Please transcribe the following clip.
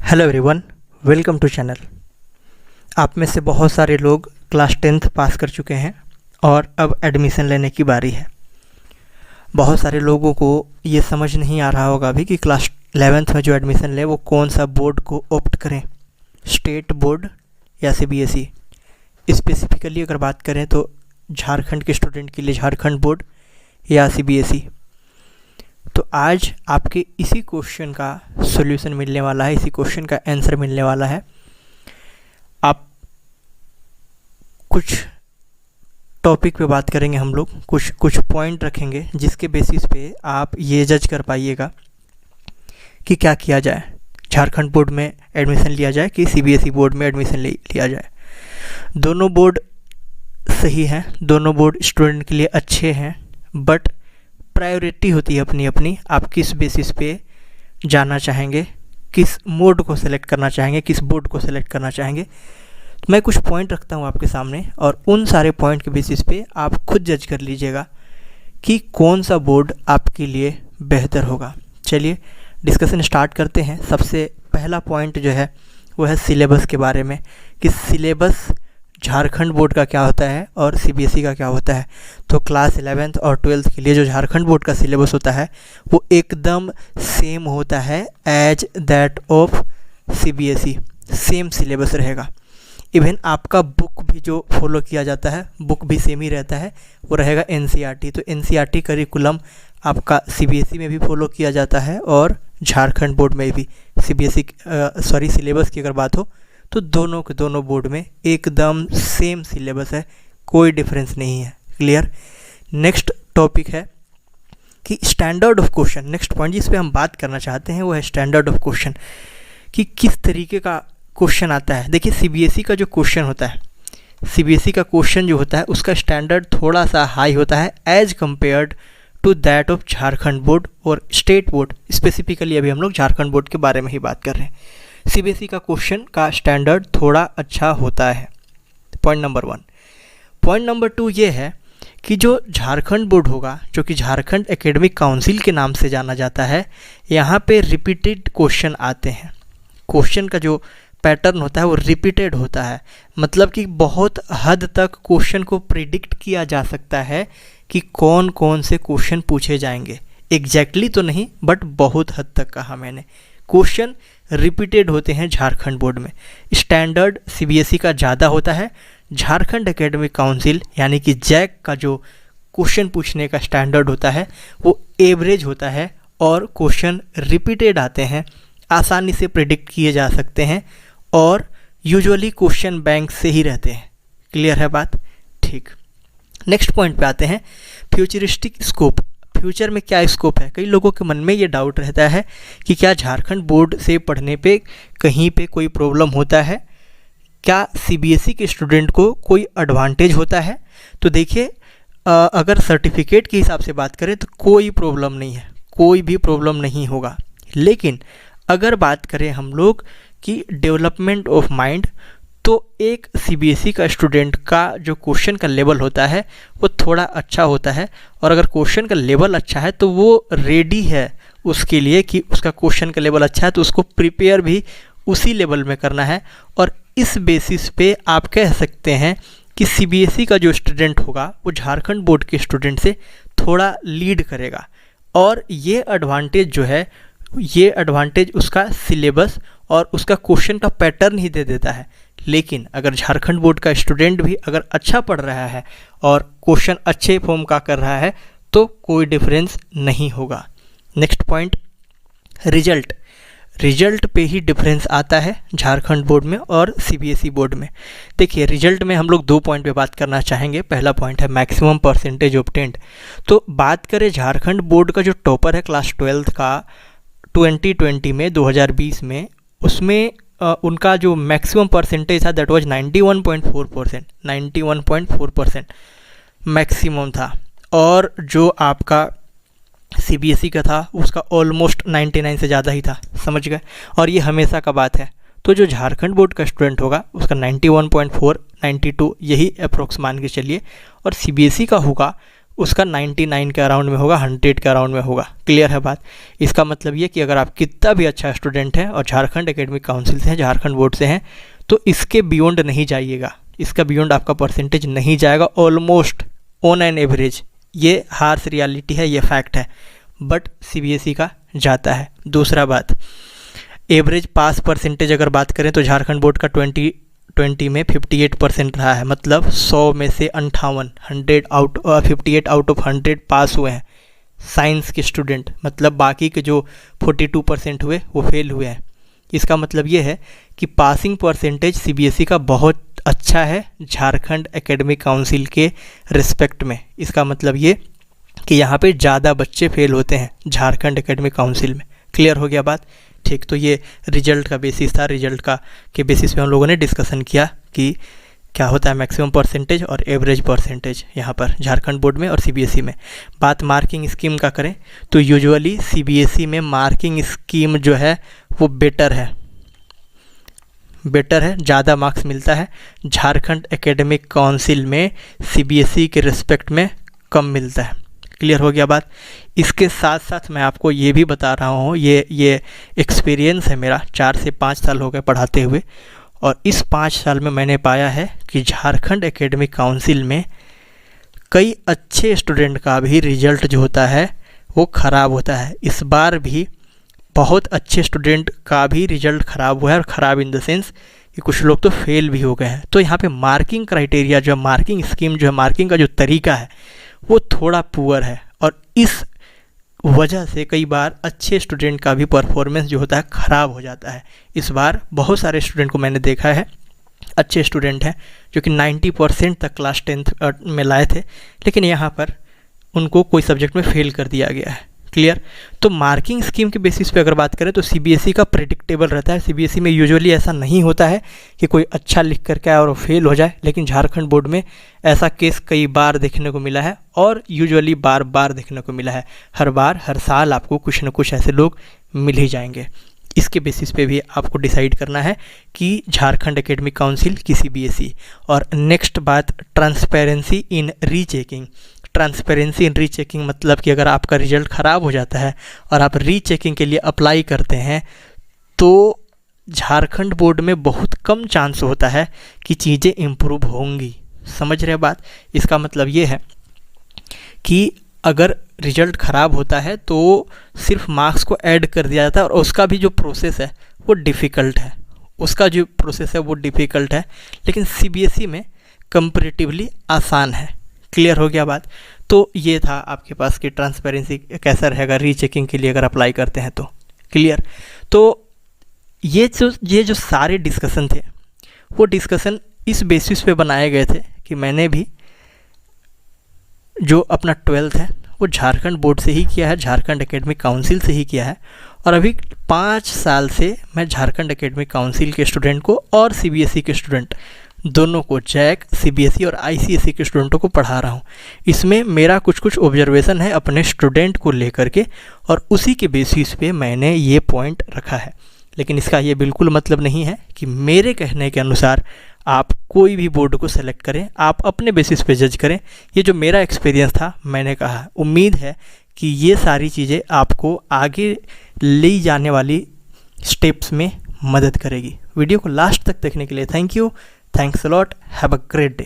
Hello everyone, welcome to channel. आप में से बहुत सारे लोग क्लास 10th पास कर चुके हैं और अब एडमिशन लेने की बारी है। बहुत सारे लोगों को ये समझ नहीं आ रहा होगा अभी कि क्लास 11th में जो एडमिशन ले वो कौन सा बोर्ड को ऑप्ट करें, स्टेट बोर्ड या सीबीएसई। स्पेसिफिकली अगर बात करें तो झारखंड के स्टूडेंट के लिए झारखंड बोर्ड या सीबीएसई। तो आज आपके इसी क्वेश्चन का सॉल्यूशन मिलने वाला है, इसी क्वेश्चन का आंसर मिलने वाला है। आप कुछ टॉपिक पे बात करेंगे, हम लोग कुछ पॉइंट रखेंगे जिसके बेसिस पे आप ये जज कर पाइएगा कि क्या किया जाए, झारखंड बोर्ड में एडमिशन लिया जाए कि सीबीएसई बोर्ड में एडमिशन लिया जाए। दोनों बोर्ड सही हैं, दोनों बोर्ड स्टूडेंट के लिए अच्छे हैं, बट प्रायोरिटी होती है अपनी अपनी। आप किस बेसिस पे जाना चाहेंगे, किस मोड को सेलेक्ट करना चाहेंगे, किस बोर्ड को सेलेक्ट करना चाहेंगे। तो मैं कुछ पॉइंट रखता हूँ आपके सामने और उन सारे पॉइंट के बेसिस पे आप खुद जज कर लीजिएगा कि कौन सा बोर्ड आपके लिए बेहतर होगा। चलिए डिस्कशन स्टार्ट करते हैं। सबसे पहला पॉइंट जो है वो है सिलेबस के बारे में, कि सिलेबस झारखंड बोर्ड का क्या होता है और सीबीएसई का क्या होता है। तो क्लास 11th और 12th के लिए जो झारखंड बोर्ड का सिलेबस होता है वो एकदम सेम होता है as that of CBSE. Same syllabus रहेगा। इवन आपका बुक भी जो फॉलो किया जाता है, बुक भी सेम ही रहता है, वो रहेगा एनसीईआरटी। तो एनसीईआरटी करिकुलम आपका सीबीएसई में भी फॉलो किया जाता है और झारखंड बोर्ड में भी। सिलेबस की अगर बात हो तो दोनों के दोनों बोर्ड में एकदम सेम सिलेबस है, कोई डिफरेंस नहीं है। क्लियर। नेक्स्ट टॉपिक है कि standard of question. Next point जिस पे हम बात करना चाहते हैं वो है स्टैंडर्ड ऑफ क्वेश्चन, कि किस तरीके का क्वेश्चन आता है। देखिए सीबीएसई का जो क्वेश्चन होता है, सीबीएसई का क्वेश्चन जो होता है उसका स्टैंडर्ड थोड़ा सा हाई होता है as compared to that of Jharkhand board और स्टेट बोर्ड। स्पेसिफिकली अभी हम लोग झारखंड बोर्ड के बारे में ही बात कर रहे हैं। सीबीएसई का क्वेश्चन का स्टैंडर्ड थोड़ा अच्छा होता है। Point number 1। पॉइंट नंबर 2 ये है कि जो झारखंड बोर्ड होगा, जो कि झारखंड एकेडमिक काउंसिल के नाम से जाना जाता है, यहाँ पे रिपीटेड क्वेश्चन आते हैं। क्वेश्चन का जो पैटर्न होता है वो रिपीटेड होता है, मतलब कि बहुत हद तक क्वेश्चन को प्रिडिक्ट किया जा सकता है कि कौन कौन से क्वेश्चन पूछे जाएंगे। एग्जैक्टली तो नहीं, बट बहुत हद तक कहा मैंने। क्वेश्चन रिपीटेड होते हैं झारखंड बोर्ड में। स्टैंडर्ड सीबीएसई का ज़्यादा होता है। झारखंड एकेडमिक काउंसिल यानी कि जैक का जो क्वेश्चन पूछने का स्टैंडर्ड होता है वो एवरेज होता है और क्वेश्चन रिपीटेड आते हैं, आसानी से प्रिडिक्ट किए जा सकते हैं और यूजुअली क्वेश्चन बैंक से ही रहते हैं। क्लियर है बात? ठीक। नेक्स्ट पॉइंट पे आते हैं, फ्यूचरिस्टिक स्कोप। फ्यूचर में क्या स्कोप है। कई लोगों के मन में ये डाउट रहता है कि क्या झारखंड बोर्ड से पढ़ने पे कहीं पे कोई प्रॉब्लम होता है, क्या सीबीएसई के स्टूडेंट को कोई एडवांटेज होता है। तो देखिए अगर सर्टिफिकेट के हिसाब से बात करें तो कोई प्रॉब्लम नहीं है, कोई भी प्रॉब्लम नहीं होगा। लेकिन अगर बात करें हम लोग कि डेवलपमेंट ऑफ माइंड, तो एक सीबीएसई का स्टूडेंट का जो क्वेश्चन का लेवल होता है वो थोड़ा अच्छा होता है, और अगर क्वेश्चन का लेवल अच्छा है तो वो रेडी है उसके लिए कि उसका क्वेश्चन का लेवल अच्छा है तो उसको प्रिपेयर भी उसी लेवल में करना है। और इस बेसिस पे आप कह सकते हैं कि सीबीएसई का जो स्टूडेंट होगा वो झारखंड बोर्ड के स्टूडेंट से थोड़ा लीड करेगा, और ये एडवांटेज जो है, ये एडवांटेज उसका सिलेबस और उसका क्वेश्चन का पैटर्न ही दे देता है। लेकिन अगर झारखंड बोर्ड का स्टूडेंट भी अगर अच्छा पढ़ रहा है और क्वेश्चन अच्छे फॉर्म का कर रहा है तो कोई डिफरेंस नहीं होगा। Next point, result. रिजल्ट पे ही डिफरेंस आता है झारखंड बोर्ड में और सीबीएसई बोर्ड में। देखिए रिजल्ट में हम लोग 2 पॉइंट पे बात करना चाहेंगे। पहला पॉइंट है मैक्सिमम परसेंटेज ऑब्टेन्ड। तो बात करें झारखंड बोर्ड का जो टॉपर है क्लास 12th का 2020 में, 2020 में, उसमें उनका जो मैक्सिमम परसेंटेज था दैट वाज 91.4%। 91.4% मैक्सिमम था। और जो आपका सीबीएसई का था उसका ऑलमोस्ट 99 से ज़्यादा ही था, समझ गए। और ये हमेशा का बात है। तो जो झारखंड बोर्ड का स्टूडेंट होगा उसका 91.4, 92 यही अप्रोक्स मान के चलिए, और सीबीएसई का होगा उसका 99 के अराउंड में होगा, 100 के अराउंड में होगा। क्लियर है बात। इसका मतलब ये कि अगर आप कितना भी अच्छा स्टूडेंट है और झारखंड एकेडमिक काउंसिल से हैं, झारखंड बोर्ड से हैं, तो इसके बियॉन्ड नहीं जाइएगा, इसका बियॉन्ड आपका परसेंटेज नहीं जाएगा ऑलमोस्ट ऑन एन एवरेज। ये हार्श रियलिटी है, ये फैक्ट है, बट सीबीएसई का जाता है। दूसरा बात, एवरेज पास परसेंटेज अगर बात करें तो झारखंड बोर्ड का 2020 में 58% रहा है, मतलब 100 में से 58 आउट ऑफ 100 पास हुए हैं साइंस के स्टूडेंट, मतलब बाकी के जो 42% हुए वो फेल हुए हैं। इसका मतलब ये है कि पासिंग परसेंटेज सीबीएसई का बहुत अच्छा है झारखंड एकेडमिक काउंसिल के रिस्पेक्ट में। इसका मतलब ये कि यहाँ पे ज़्यादा बच्चे फेल होते हैं झारखंड एकेडमिक काउंसिल में। क्लियर हो गया बात। ठीक, तो ये रिजल्ट का बेसिस था, रिजल्ट का के बेसिस पे हम लोगों ने डिस्कशन किया कि क्या होता है मैक्सिमम परसेंटेज और एवरेज परसेंटेज यहाँ पर झारखंड बोर्ड में और सीबीएसई में। बात मार्किंग स्कीम का करें तो यूजुअली सीबीएसई में मार्किंग स्कीम जो है वो बेटर है, ज़्यादा मार्क्स मिलता है। झारखंड एकेडमिक काउंसिल में सीबीएसई के रिस्पेक्ट में कम मिलता है। क्लियर हो गया बात। इसके साथ साथ मैं आपको ये भी बता रहा हूँ, ये एक्सपीरियंस है मेरा, 4 से 5 साल हो गए पढ़ाते हुए, और इस 5 साल में मैंने पाया है कि झारखंड एकेडमिक काउंसिल में कई अच्छे स्टूडेंट का भी रिजल्ट जो होता है वो ख़राब होता है। इस बार भी बहुत अच्छे स्टूडेंट का भी रिजल्ट ख़राब हुआ है, और ख़राब इन द सेंस कि कुछ लोग तो फेल भी हो गए हैं। तो यहाँ पे मार्किंग क्राइटेरिया जो है, मार्किंग स्कीम जो है, मार्किंग का जो तरीका है वो थोड़ा पुअर है, और इस वजह से कई बार अच्छे स्टूडेंट का भी परफॉर्मेंस जो होता है ख़राब हो जाता है। इस बार बहुत सारे स्टूडेंट को मैंने देखा है, अच्छे स्टूडेंट हैं जो कि 90% तक क्लास 10th में लाए थे, लेकिन यहाँ पर उनको कोई सब्जेक्ट में फेल कर दिया गया है। क्लियर। तो मार्किंग स्कीम के बेसिस पे अगर बात करें तो सीबीएसई का प्रेडिक्टेबल रहता है। सीबीएसई में यूजुअली ऐसा नहीं होता है कि कोई अच्छा लिख करके आए और फेल हो जाए, लेकिन झारखंड बोर्ड में ऐसा केस कई बार देखने को मिला है, और यूजुअली बार बार देखने को मिला है। हर साल आपको कुछ न कुछ ऐसे लोग मिल ही जाएंगे। इसके बेसिस पे भी आपको डिसाइड करना है कि झारखंड एकेडमिक काउंसिल की सीबीएसई। और नेक्स्ट बात, transparency in rechecking. Transparency in rechecking मतलब कि अगर आपका रिजल्ट ख़राब हो जाता है और आप रीचेकिंग के लिए अप्लाई करते हैं तो झारखंड बोर्ड में बहुत कम चांस होता है कि चीज़ें इम्प्रूव होंगी। समझ रहे बात। इसका मतलब ये है कि अगर रिजल्ट ख़राब होता है तो सिर्फ मार्क्स को ऐड कर दिया जाता है, और उसका भी जो प्रोसेस है वो डिफ़िकल्ट है, लेकिन सीबीएसई में कंपैरेटिवली आसान है। क्लियर हो गया बात। तो ये था आपके पास कि ट्रांसपेरेंसी कैसा रहेगा रीचेकिंग के लिए अगर अप्लाई करते हैं तो। क्लियर। तो ये जो सारे डिस्कशन थे वो डिस्कशन इस बेसिस पे बनाए गए थे कि मैंने भी जो अपना 12th है वो झारखंड बोर्ड से ही किया है, झारखंड एकेडमिक काउंसिल से ही किया है, और अभी 5 साल से मैं झारखंड एकेडमिक काउंसिल के स्टूडेंट को और सीबीएसई के स्टूडेंट दोनों को, जैक, सीबीएसई और आईसीएसई के स्टूडेंटों को पढ़ा रहा हूँ। इसमें मेरा कुछ ऑब्जर्वेशन है अपने स्टूडेंट को लेकर के, और उसी के बेसिस पे मैंने ये पॉइंट रखा है। लेकिन इसका ये बिल्कुल मतलब नहीं है कि मेरे कहने के अनुसार आप कोई भी बोर्ड को सेलेक्ट करें, आप अपने बेसिस पे जज करें। ये जो मेरा एक्सपीरियंस था मैंने कहा, उम्मीद है कि ये सारी चीज़ें आपको आगे ले जाने वाली स्टेप्स में मदद करेगी। वीडियो को लास्ट तक देखने के लिए thank you. Thanks a lot. Have a great day.